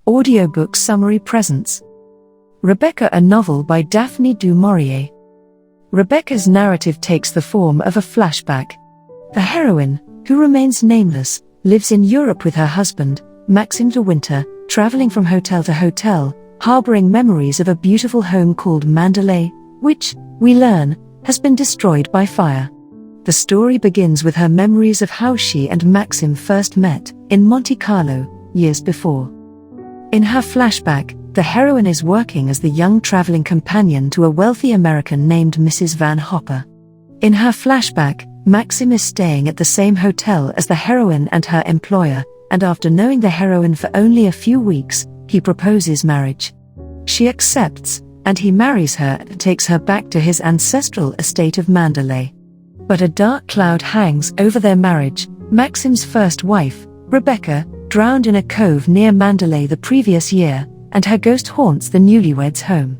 Audiobook summary presents Rebecca, a novel by Daphne du Maurier. Rebecca's narrative takes the form of a flashback. The heroine, who remains nameless, lives in Europe with her husband, Maxime de Winter, traveling from hotel to hotel, harboring memories of a beautiful home called Mandalay, which, we learn, has been destroyed by fire. The story begins with her memories of how she and Maxime first met, in Monte Carlo, years before. In her flashback, the heroine is working as the young traveling companion to a wealthy American named Mrs. Van Hopper. In her flashback, Maxime is staying at the same hotel as the heroine and her employer, and after knowing the heroine for only a few weeks, he proposes marriage. She accepts, and he marries her and takes her back to his ancestral estate of Mandalay. But a dark cloud hangs over their marriage. Maxime's first wife, Rebecca, drowned in a cove near Mandalay the previous year, and her ghost haunts the newlyweds' home.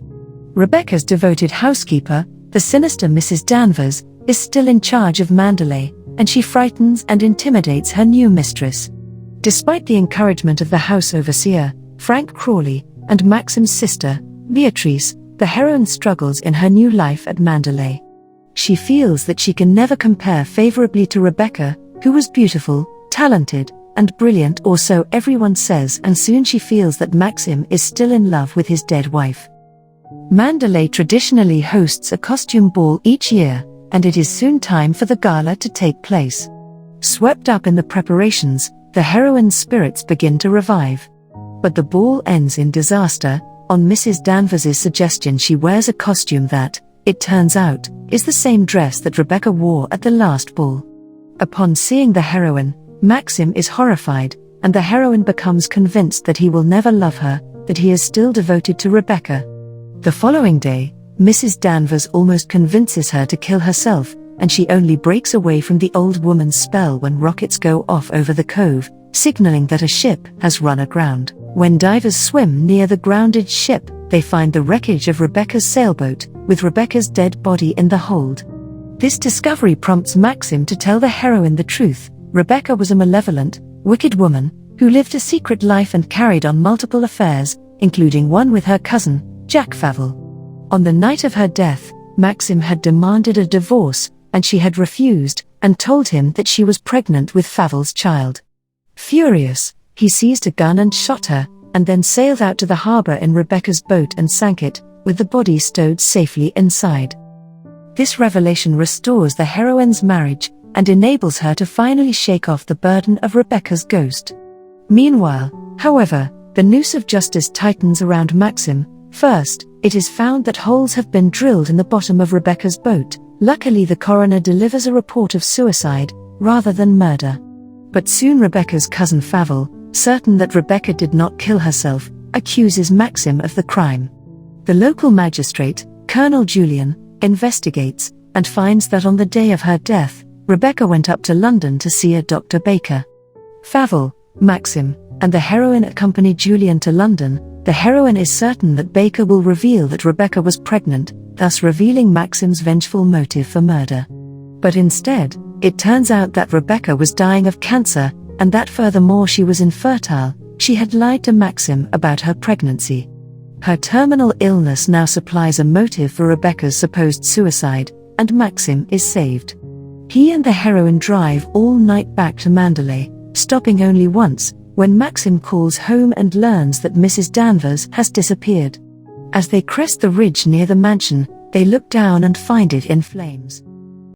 Rebecca's devoted housekeeper, the sinister Mrs. Danvers, is still in charge of Mandalay, and she frightens and intimidates her new mistress. Despite the encouragement of the house overseer, Frank Crawley, and Maxime's sister, Beatrice, the heroine struggles in her new life at Mandalay. She feels that she can never compare favorably to Rebecca, who was beautiful, talented, and brilliant, or so everyone says, and soon she feels that Maxime is still in love with his dead wife. Mandalay traditionally hosts a costume ball each year, and it is soon time for the gala to take place. Swept up in the preparations, the heroine's spirits begin to revive. But the ball ends in disaster. On Mrs. Danvers's suggestion, she wears a costume that, it turns out, is the same dress that Rebecca wore at the last ball. Upon seeing the heroine, Maxime is horrified, and the heroine becomes convinced that he will never love her, that he is still devoted to Rebecca. The following day, Mrs. Danvers almost convinces her to kill herself, and she only breaks away from the old woman's spell when rockets go off over the cove, signaling that a ship has run aground. When divers swim near the grounded ship, they find the wreckage of Rebecca's sailboat, with Rebecca's dead body in the hold. This discovery prompts Maxime to tell the heroine the truth. Rebecca was a malevolent, wicked woman, who lived a secret life and carried on multiple affairs, including one with her cousin, Jack Favell. On the night of her death, Maxime had demanded a divorce, and she had refused, and told him that she was pregnant with Favell's child. Furious, he seized a gun and shot her, and then sailed out to the harbor in Rebecca's boat and sank it, with the body stowed safely inside. This revelation restores the heroine's marriage, and enables her to finally shake off the burden of Rebecca's ghost. Meanwhile, however, the noose of justice tightens around Maxime. First, it is found that holes have been drilled in the bottom of Rebecca's boat. Luckily, the coroner delivers a report of suicide, rather than murder. But soon Rebecca's cousin Favell, certain that Rebecca did not kill herself, accuses Maxime of the crime. The local magistrate, Colonel Julian, investigates, and finds that on the day of her death, Rebecca went up to London to see a Dr. Baker. Favell, Maxime, and the heroine accompany Julian to London. The heroine is certain that Baker will reveal that Rebecca was pregnant, thus revealing Maxime's vengeful motive for murder. But instead, it turns out that Rebecca was dying of cancer, and that furthermore she was infertile. She had lied to Maxime about her pregnancy. Her terminal illness now supplies a motive for Rebecca's supposed suicide, and Maxime is saved. He and the heroine drive all night back to Mandalay, stopping only once, when Maxime calls home and learns that Mrs. Danvers has disappeared. As they crest the ridge near the mansion, they look down and find it in flames.